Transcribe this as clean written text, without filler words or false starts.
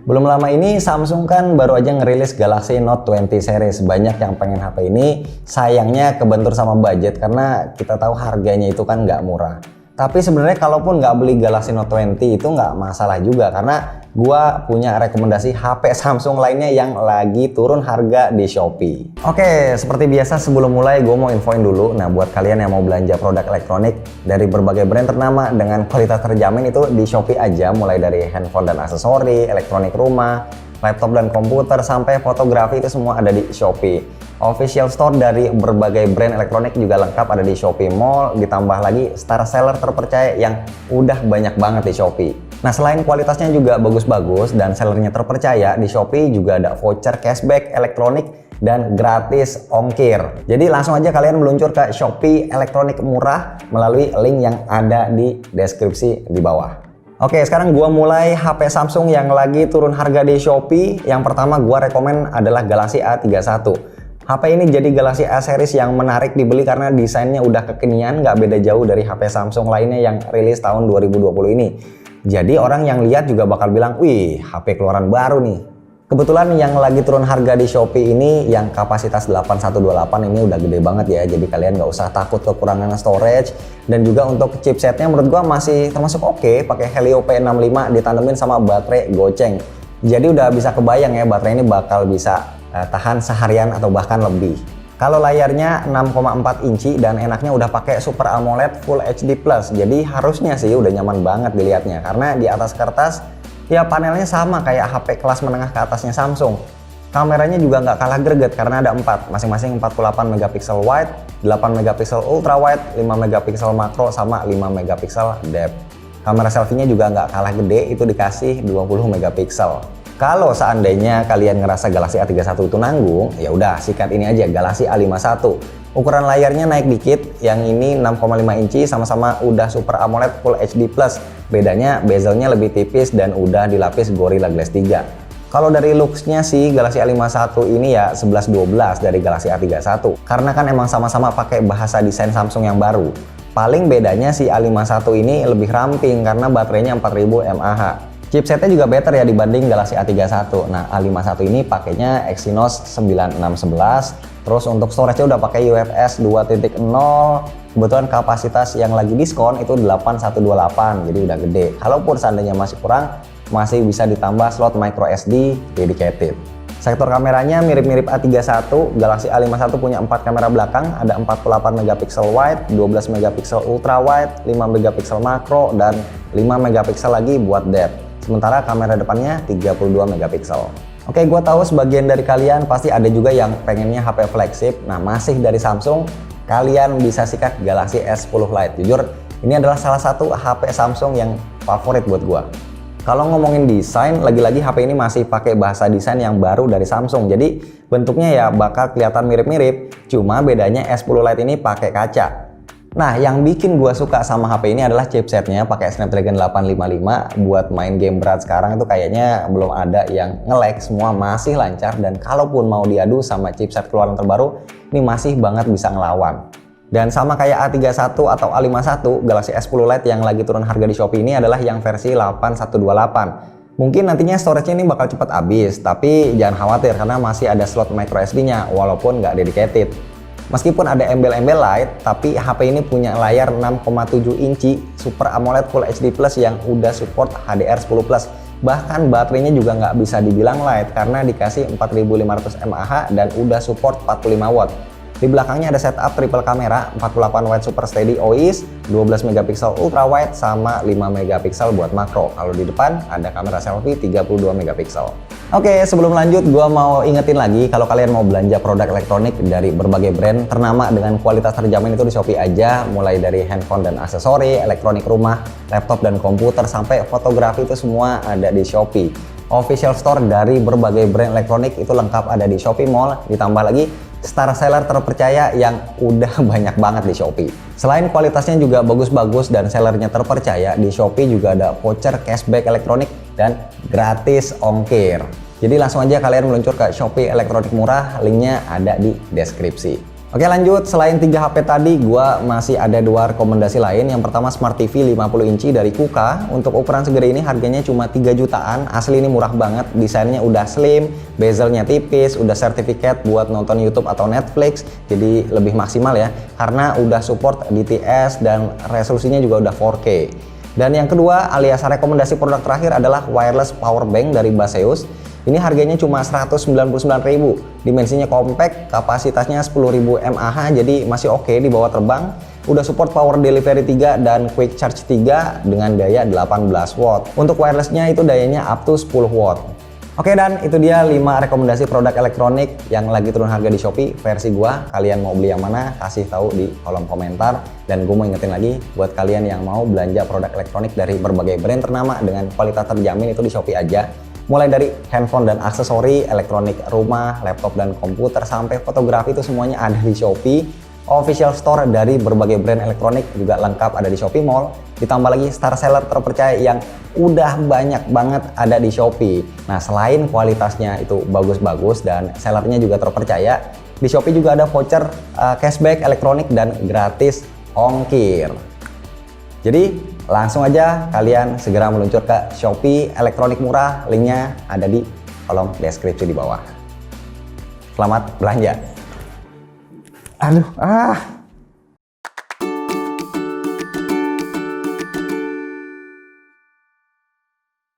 Belum lama ini Samsung kan baru aja ngerilis Galaxy Note 20 series. Banyak yang pengen HP ini, sayangnya kebentur sama budget karena kita tahu harganya itu kan nggak murah. Tapi sebenarnya kalaupun nggak beli Galaxy Note 20 itu nggak masalah juga karena gua punya rekomendasi HP Samsung lainnya yang lagi turun harga di Shopee. Oke, seperti biasa sebelum mulai gue mau infoin dulu. Nah, buat kalian yang mau belanja produk elektronik dari berbagai brand ternama dengan kualitas terjamin itu di Shopee aja, mulai dari handphone dan aksesori, elektronik rumah, laptop dan komputer sampai fotografi itu semua ada di Shopee. Official store dari berbagai brand elektronik juga lengkap ada di Shopee Mall, ditambah lagi star seller terpercaya yang udah banyak banget di Shopee. Nah, selain kualitasnya juga bagus-bagus dan sellernya terpercaya, di Shopee juga ada voucher cashback elektronik dan gratis ongkir. Jadi langsung aja kalian meluncur ke Shopee elektronik murah melalui link yang ada di deskripsi di bawah. Oke, sekarang gua mulai HP Samsung yang lagi turun harga di Shopee. Yang pertama gua rekomen adalah Galaxy A31. HP ini jadi Galaxy A series yang menarik dibeli karena desainnya udah kekinian, nggak beda jauh dari HP Samsung lainnya yang rilis tahun 2020 ini. Jadi orang yang lihat juga bakal bilang, wih, HP keluaran baru nih. Kebetulan yang lagi turun harga di Shopee ini yang kapasitas 8128 ini udah gede banget ya. Jadi kalian nggak usah takut kekurangan storage. Dan juga untuk chipsetnya menurut gua masih termasuk oke, pakai Helio P65 ditandemin sama baterai goceng. Jadi udah bisa kebayang ya baterai ini bakal bisa tahan seharian atau bahkan lebih. Kalau layarnya 6,4 inci dan enaknya udah pakai Super AMOLED Full HD+. Jadi harusnya sih udah nyaman banget dilihatnya karena di atas kertas ya panelnya sama kayak HP kelas menengah ke atasnya Samsung. Kameranya juga nggak kalah greget karena ada 4, masing-masing 48 megapiksel wide, 8 megapiksel ultra wide, 5 megapiksel makro sama 5 megapiksel depth. Kamera selfie-nya juga nggak kalah gede, itu dikasih 20 megapiksel. Kalau seandainya kalian ngerasa Galaxy A31 itu nanggung, ya udah sikat ini aja Galaxy A51. Ukuran layarnya naik dikit, yang ini 6,5 inci sama-sama udah Super AMOLED Full HD+. Bedanya bezelnya lebih tipis dan udah dilapis Gorilla Glass 3. Kalau dari looks-nya sih Galaxy A51 ini ya 11-12 dari Galaxy A31. Karena kan emang sama-sama pakai bahasa desain Samsung yang baru. Paling bedanya si A51 ini lebih ramping karena baterainya 4000 mAh. Chipsetnya juga better ya dibanding Galaxy A31. Nah, A51 ini pakainya Exynos 9611. Terus untuk storage-nya udah pakai UFS 2.0. Kebetulan kapasitas yang lagi diskon itu 8128, jadi udah gede. Kalaupun seandainya masih kurang, masih bisa ditambah slot micro SD dedicated. Sektor kameranya mirip-mirip A31, Galaxy A51 punya 4 kamera belakang, ada 48 megapiksel wide, 12 megapiksel ultra wide, 5 megapiksel makro, dan 5 megapiksel lagi buat depth. Sementara kamera depannya 32 megapiksel. Oke, gue tahu sebagian dari kalian pasti ada juga yang pengennya HP flagship. Nah, masih dari Samsung, kalian bisa sikat Galaxy S10 Lite. Jujur, ini adalah salah satu HP Samsung yang favorit buat gue. Kalau ngomongin desain, lagi-lagi HP ini masih pakai bahasa desain yang baru dari Samsung. Jadi bentuknya ya bakal kelihatan mirip-mirip. Cuma bedanya S10 Lite ini pakai kaca. Nah, yang bikin gua suka sama HP ini adalah chipsetnya pakai Snapdragon 855. Buat main game berat sekarang itu kayaknya belum ada yang nge-lag, semua masih lancar. Dan kalaupun mau diadu sama chipset keluaran terbaru, ini masih banget bisa ngelawan. Dan sama kayak A31 atau A51, Galaxy S10 Lite yang lagi turun harga di Shopee ini adalah yang versi 8128. Mungkin nantinya storage-nya ini bakal cepat habis, tapi jangan khawatir karena masih ada slot micro SD-nya walaupun nggak dedicated. Meskipun ada embel-embel Lite, tapi HP ini punya layar 6,7 inci Super AMOLED Full HD Plus yang udah support HDR10+. Bahkan baterainya juga nggak bisa dibilang light karena dikasih 4500 mAh dan udah support 45 watt. Di belakangnya ada setup triple kamera, 48 watt Super Steady OIS, 12 megapiksel ultra wide sama 5 megapiksel buat makro. Kalau di depan ada kamera selfie 32 megapiksel. Oke, sebelum lanjut gua mau ingetin lagi kalau kalian mau belanja produk elektronik dari berbagai brand ternama dengan kualitas terjamin itu di Shopee aja, mulai dari handphone dan aksesori, elektronik rumah, laptop dan komputer sampai fotografi itu semua ada di Shopee. Official store dari berbagai brand elektronik itu lengkap ada di Shopee Mall, ditambah lagi star seller terpercaya yang udah banyak banget di Shopee. Selain kualitasnya juga bagus-bagus dan sellernya terpercaya, di Shopee juga ada voucher cashback elektronik dan gratis ongkir. Jadi langsung aja kalian meluncur ke Shopee elektronik murah, linknya ada di deskripsi. Oke lanjut, selain 3 HP tadi, gua masih ada 2 rekomendasi lain. Yang pertama Smart TV 50 inci dari KUKA. Untuk ukuran segede ini harganya cuma 3 jutaan. Asli ini murah banget, desainnya udah slim, bezelnya tipis, udah sertifikat buat nonton YouTube atau Netflix. Jadi lebih maksimal ya, karena udah support DTS dan resolusinya juga udah 4K. Dan yang kedua, alias rekomendasi produk terakhir adalah wireless power bank dari Baseus. Ini harganya cuma 199.000. Dimensinya compact, kapasitasnya 10.000 mAh, jadi masih oke dibawa terbang. Udah support power delivery 3 dan quick charge 3 dengan daya 18 watt. Untuk wirelessnya itu dayanya up to 10 watt. Oke, dan itu dia 5 rekomendasi produk elektronik yang lagi turun harga di Shopee versi gua. Kalian mau beli yang mana? Kasih tahu di kolom komentar. Dan gue mau ingetin lagi buat kalian yang mau belanja produk elektronik dari berbagai brand ternama dengan kualitas terjamin itu di Shopee aja. Mulai dari handphone dan aksesori, elektronik rumah, laptop dan komputer, sampai fotografi itu semuanya ada di Shopee. Official store dari berbagai brand elektronik juga lengkap ada di Shopee Mall. Ditambah lagi star seller terpercaya yang udah banyak banget ada di Shopee. Nah, selain kualitasnya itu bagus-bagus dan sellernya juga terpercaya, di Shopee juga ada voucher cashback elektronik dan gratis ongkir. Jadi langsung aja kalian segera meluncur ke Shopee elektronik murah, linknya ada di kolom deskripsi di bawah. Selamat belanja. Aduh,